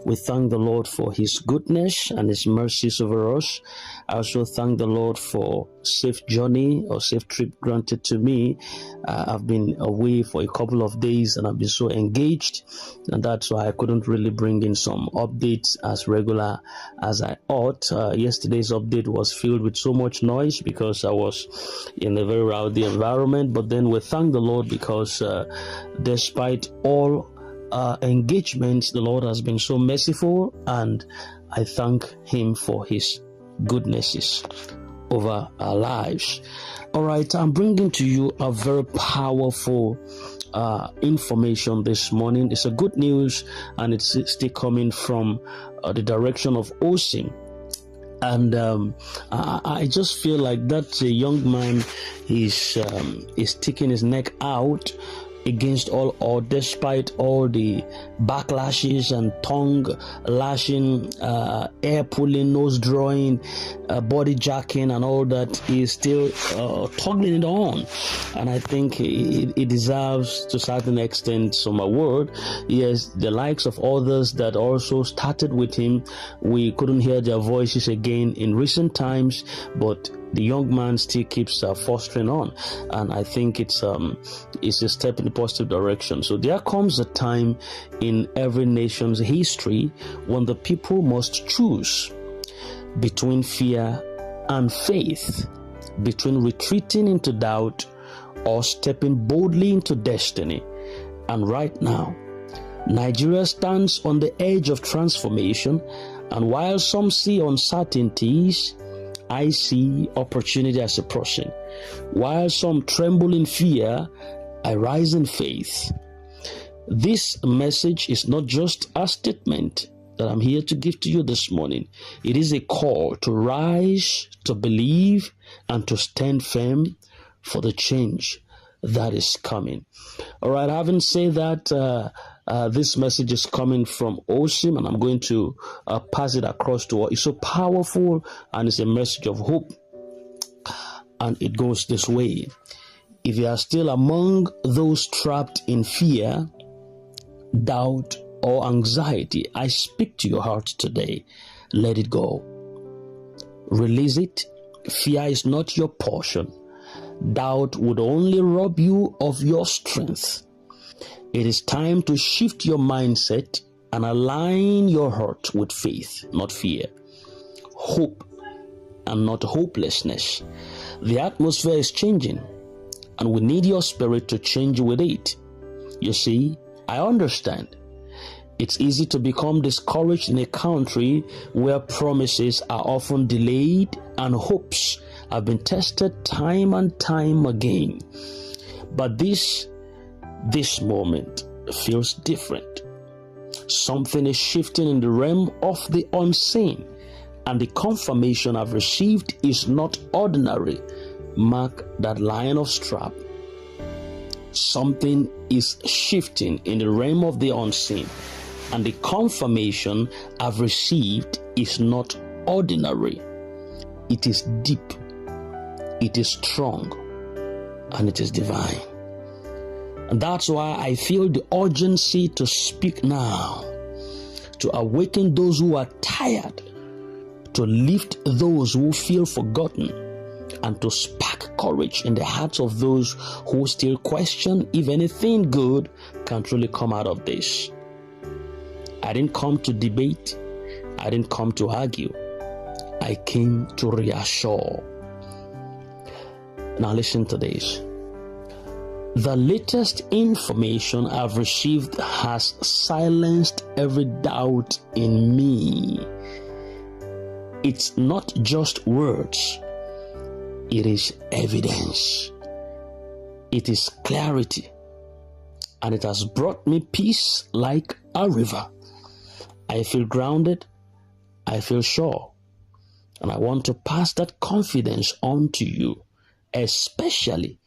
We thank the Lord for His goodness and His mercies over us. I also thank the Lord for safe journey or safe trip granted to me. I've been away for a couple of days and I've been so engaged, and that's why I couldn't really bring in some updates as regular as I ought. Yesterday's update was filled with so much noise because I was in a very rowdy environment, but then we thank the Lord because despite all engagements, the Lord has been so merciful, and I thank Him for His goodnesses over our lives. All right, I'm bringing to you a very powerful information this morning. It's a good news, and it's still coming from the direction of Osim. And I just feel like that young man is sticking his neck out against all, or despite all the backlashes and tongue lashing, air pulling, nose drawing, body jacking, and all that, he is still toggling it on. And I think it deserves to a certain extent some award. Yes, the likes of others that also started with him, we couldn't hear their voices again in recent times, but the young man still keeps fostering on, and I think it's a step in the positive direction. So there comes a time in every nation's history when the people must choose between fear and faith, between retreating into doubt or stepping boldly into destiny. And right now, Nigeria stands on the edge of transformation, and while some see uncertainties, I see opportunity as a person. While some tremble in fear, I rise in faith. This message is not just a statement that I'm here to give to you this morning. It is a call to rise, to believe, and to stand firm for the change that is coming. All right, having said that, this message is coming from Osim, and I'm going to pass it across to what is so powerful, and it's a message of hope. And it goes this way: if you are still among those trapped in fear, doubt, or anxiety, I speak to your heart today. Let it go. Release it. Fear is not your portion. Doubt would only rob you of your strength. It is time to shift your mindset and align your heart with faith, not fear. Hope and not hopelessness. The atmosphere is changing, and we need your spirit to change with it. You see, I understand. It's easy to become discouraged in a country where promises are often delayed and hopes have been tested time and time again. But this moment feels different. Something is shifting in the realm of the unseen, and the confirmation I've received is not ordinary. Mark that line of strap. Something is shifting in the realm of the unseen, and the confirmation I've received is not ordinary. It is deep, it is strong, and it is divine. And that's why I feel the urgency to speak now, to awaken those who are tired, to lift those who feel forgotten, and to spark courage in the hearts of those who still question if anything good can truly come out of this. I didn't come to debate. I didn't come to argue. I came to reassure. Now listen to this. The latest information I've received has silenced every doubt in me. It's not just words. It is evidence. It is clarity. And it has brought me peace like a river. I feel grounded. I feel sure. And I want to pass that confidence on to you, especially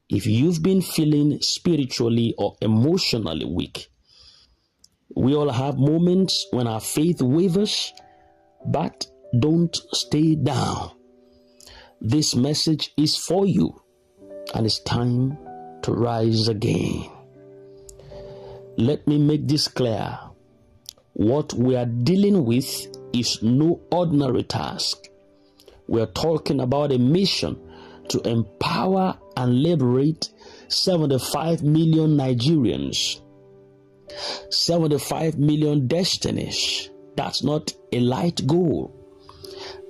if you've been feeling spiritually or emotionally weak. We all have moments when our faith wavers, but don't stay down. This message is for you, and it's time to rise again. Let me make this clear. What we are dealing with is no ordinary task. We are talking about a mission to empower and liberate 75 million Nigerians, 75 million destinies. That's not a light goal.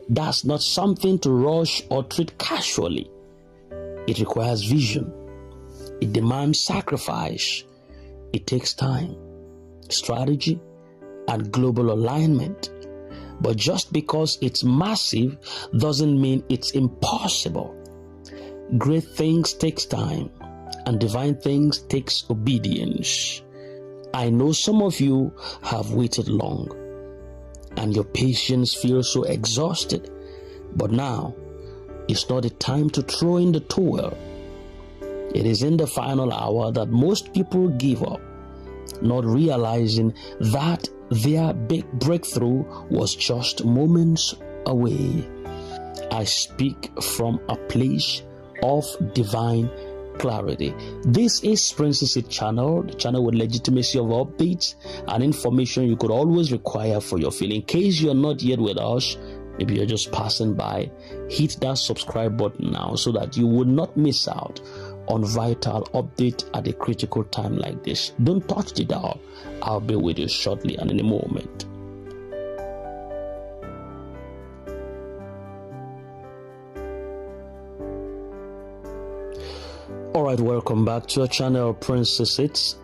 That's not something to rush or treat casually. It requires vision. It demands sacrifice. It takes time, strategy, and global alignment. But just because it's massive doesn't mean it's impossible. Great things takes time, and divine things takes obedience. I know some of you have waited long, and your patience feels so exhausted. But now, it's not a time to throw in the towel. It is in the final hour that most people give up, not realizing that their big breakthrough was just moments away. I speak from a place of divine clarity. This is Princess It Channel, the channel with legitimacy of updates and information you could always require for your field. In case you're not yet with us, maybe you're just passing by, hit that subscribe button now so that you would not miss out on vital update at a critical time like this. Don't touch the dial. I'll be with you shortly and in a moment. Alright, welcome back to our channel, Princess It.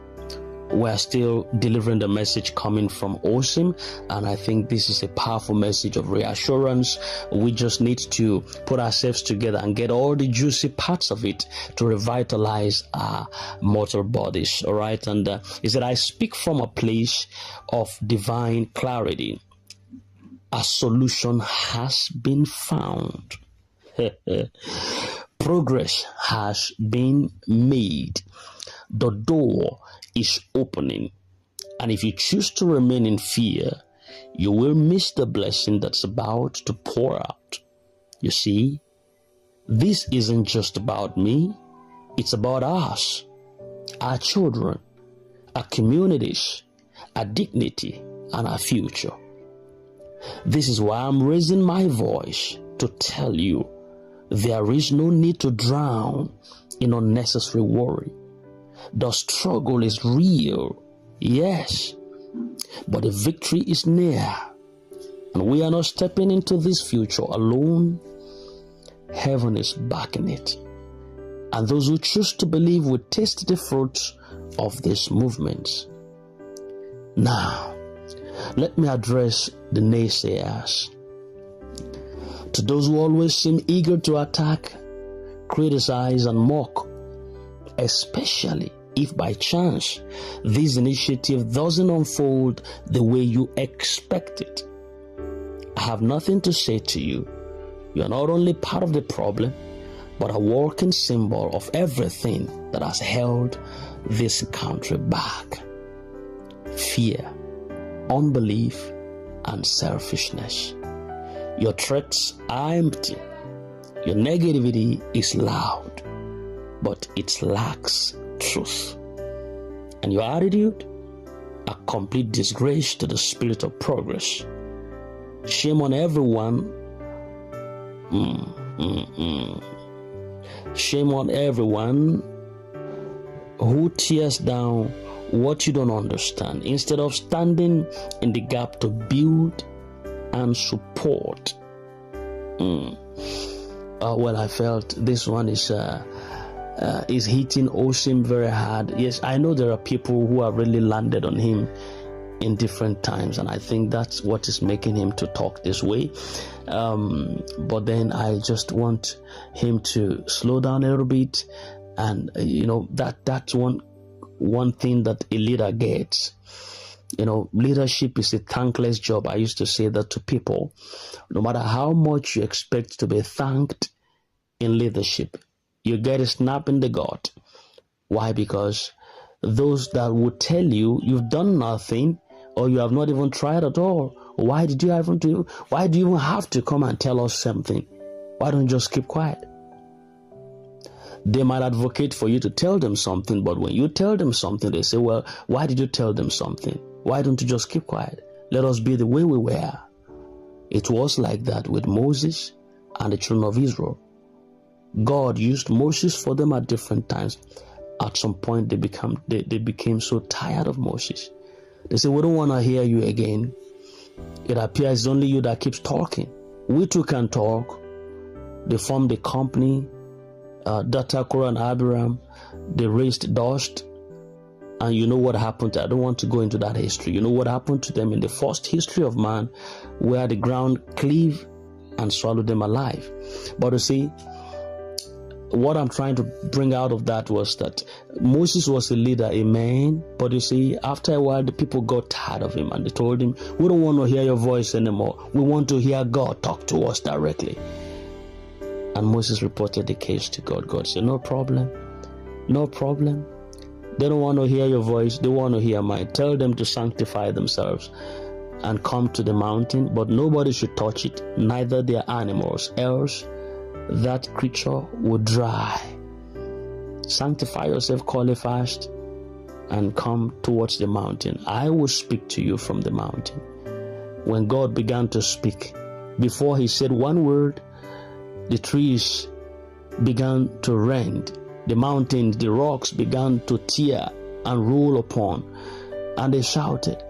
We're still delivering the message coming from Osim, and I think this is a powerful message of reassurance. We just need to put ourselves together and get all the juicy parts of it to revitalize our mortal bodies. All right, and he said, I speak from a place of divine clarity. A solution has been found. Progress has been made. The door is opening, and if you choose to remain in fear, you will miss the blessing that's about to pour out. You see, this isn't just about me, it's about us, our children, our communities, our dignity, and our future. This is why I'm raising my voice to tell you there is no need to drown in unnecessary worry. The struggle is real, yes, but the victory is near, and we are not stepping into this future alone. Heaven is backing it, and those who choose to believe will taste the fruits of this movement. Now, let me address the naysayers. To those who always seem eager to attack, criticize, and mock, especially if by chance this initiative doesn't unfold the way you expect it, I have nothing to say to you. You are not only part of the problem, but a walking symbol of everything that has held this country back. Fear, unbelief, and selfishness. Your threats are empty. Your negativity is loud, but it lacks truth. And your attitude, a complete disgrace to the spirit of progress. Shame on everyone. Shame on everyone who tears down what you don't understand instead of standing in the gap to build and support. Well, I felt this one is hitting Osim very hard. Yes, I know there are people who have really landed on him in different times, and I think that's what is making him to talk this way. But then I just want him to slow down a little bit, and that's one thing that a leader gets. Leadership is a thankless job. I used to say that to people. No matter how much you expect to be thanked in leadership, you get a snap in the gut. Why? Because those that would tell you you've done nothing or you have not even tried at all. Why do you even have to come and tell us something? Why don't you just keep quiet? They might advocate for you to tell them something, but when you tell them something, they say, well, why did you tell them something? Why don't you just keep quiet? Let us be the way we were. It was like that with Moses and the children of Israel. God used Moses for them at different times. At some point, they became so tired of Moses. They said, we don't want to hear you again. It appears it's only you that keeps talking. We too can talk. They formed a company, Data, Korah, and Abiram. They raised dust. And you know what happened? I don't want to go into that history. You know what happened to them in the first history of man, where the ground cleaved and swallowed them alive. But you see, what I'm trying to bring out of that was that Moses was a leader, amen. But you see, after a while, the people got tired of him and they told him, we don't want to hear your voice anymore. We want to hear God talk to us directly. And Moses reported the case to God. God said, no problem. No problem. They don't want to hear your voice. They want to hear mine. Tell them to sanctify themselves and come to the mountain, but nobody should touch it, neither their animals, else that creature will dry. Sanctify yourself, call a fast, and come towards the mountain. I will speak to you from the mountain. When God began to speak, before he said one word, the trees began to rend. The mountains, the rocks began to tear and roll upon. And they shouted,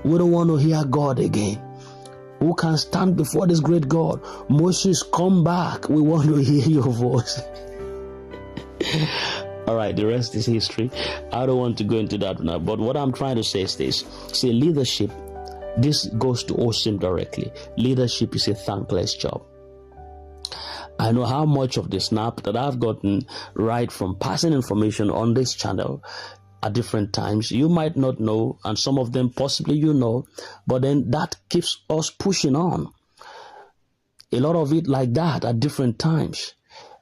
we don't want to hear God again. Who can stand before this great God? Moses, come back. We want to hear your voice. All right, the rest is history. I don't want to go into that now. But what I'm trying to say is this. See, leadership, this goes to Osim directly. Leadership is a thankless job. I know how much of the snap that I've gotten right from passing information on this channel at different times. You might not know, and some of them possibly you know, but then that keeps us pushing on. A lot of it like that at different times.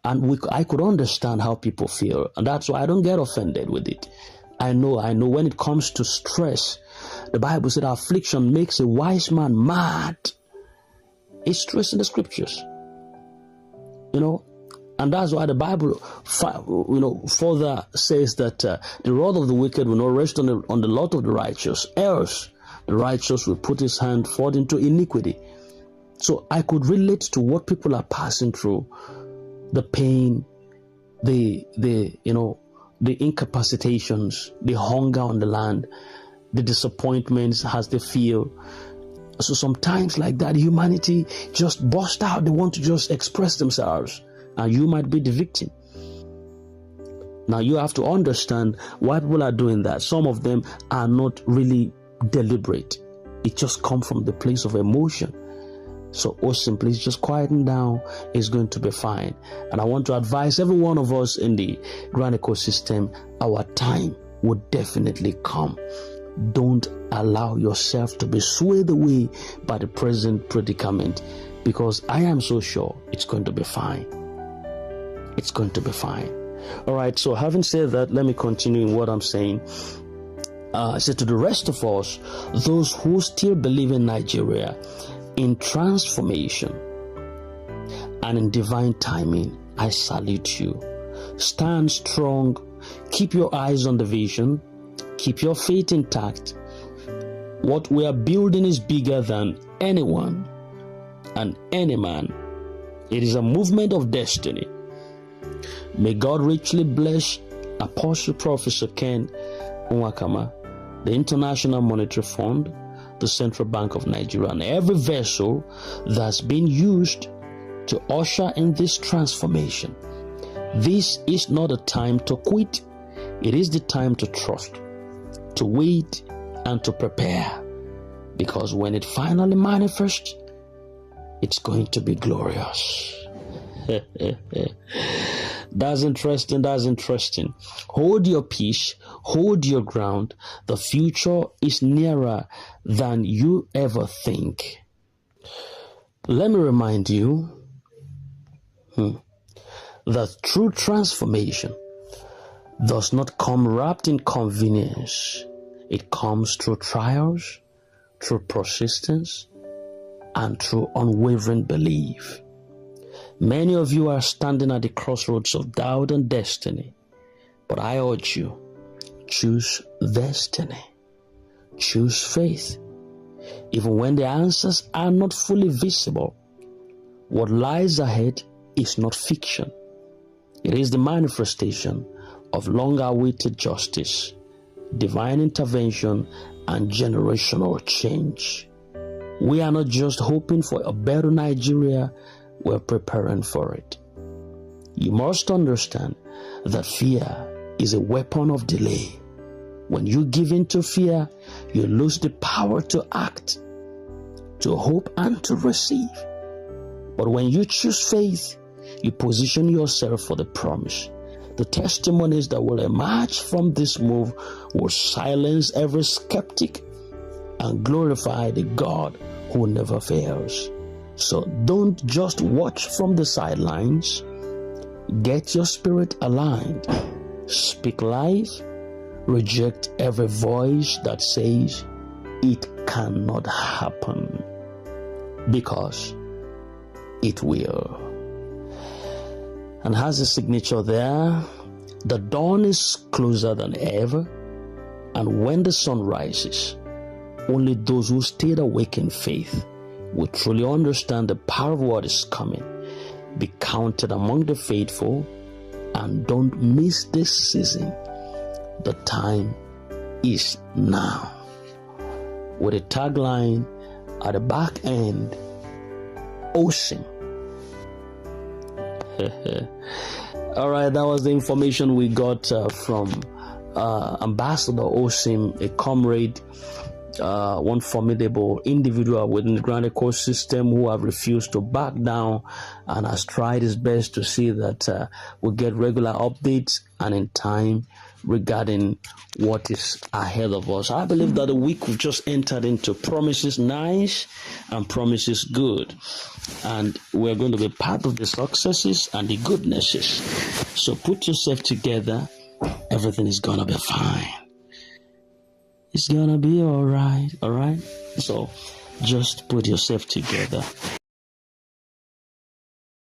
And I could understand how people feel, and that's why I don't get offended with it. I know when it comes to stress, the Bible said affliction makes a wise man mad. It's stress in the scriptures. And that's why the Bible, further says that the rod of the wicked will not rest on the lot of the righteous, else the righteous will put his hand forth into iniquity. So I could relate to what people are passing through, the pain, the incapacitations, the hunger on the land, the disappointments as they feel. So sometimes like that, humanity just burst out. They want to just express themselves, and you might be the victim. Now you have to understand why people are doing that. Some of them are not really deliberate. It just comes from the place of emotion. So Osim, please just quieten down. It's going to be fine. And I want to advise every one of us in the grand ecosystem, our time will definitely come. Don't allow yourself to be swayed away by the present predicament, because I am so sure it's going to be fine. It's going to be fine. All right, so having said that, let me continue in what I'm saying. I said to the rest of us, those who still believe in Nigeria, in transformation and in divine timing, I salute you. Stand strong. Keep your eyes on the vision. Keep your faith intact. What we are building is bigger than anyone and any man. It is a movement of destiny. May God richly bless Apostle Professor Ken Nwakama, the International Monetary Fund, the Central Bank of Nigeria, and every vessel that's been used to usher in this transformation. This is not a time to quit. It is the time to trust, to wait, and to prepare, because when it finally manifests, it's going to be glorious. That's interesting. Hold your peace, hold your ground. The future is nearer than you ever think. Let me remind you that true transformation does not come wrapped in convenience. It comes through trials, through persistence, and through unwavering belief. Many of you are standing at the crossroads of doubt and destiny, but I urge you, choose destiny, choose faith, even when the answers are not fully visible. What lies ahead is not fiction. It is the manifestation of long-awaited justice, divine intervention, and generational change. We are not just hoping for a better Nigeria, we're preparing for it. You must understand that fear is a weapon of delay. When you give in to fear, you lose the power to act, to hope, and to receive. But when you choose faith, you position yourself for the promise. The testimonies that will emerge from this move will silence every skeptic and glorify the God who never fails. So don't just watch from the sidelines. Get your spirit aligned. Speak life. Reject every voice that says it cannot happen, because it will. And has a signature there. The dawn is closer than ever, and when the sun rises, only those who stayed awake in faith will truly understand the power of what is coming. Be counted among the faithful, and don't miss this season. The time is now. With a tagline at the back end, Osim. All right, that was the information we got from Ambassador Osim, a comrade, one formidable individual within the Grand ecosystem who have refused to back down and has tried his best to see that we get regular updates and in time regarding what is ahead of us. I believe that the week we've just entered into promises nice and promises good, and we're going to be part of the successes and the goodnesses. So put yourself together. Everything is gonna be fine. It's gonna be all right. So just put yourself together.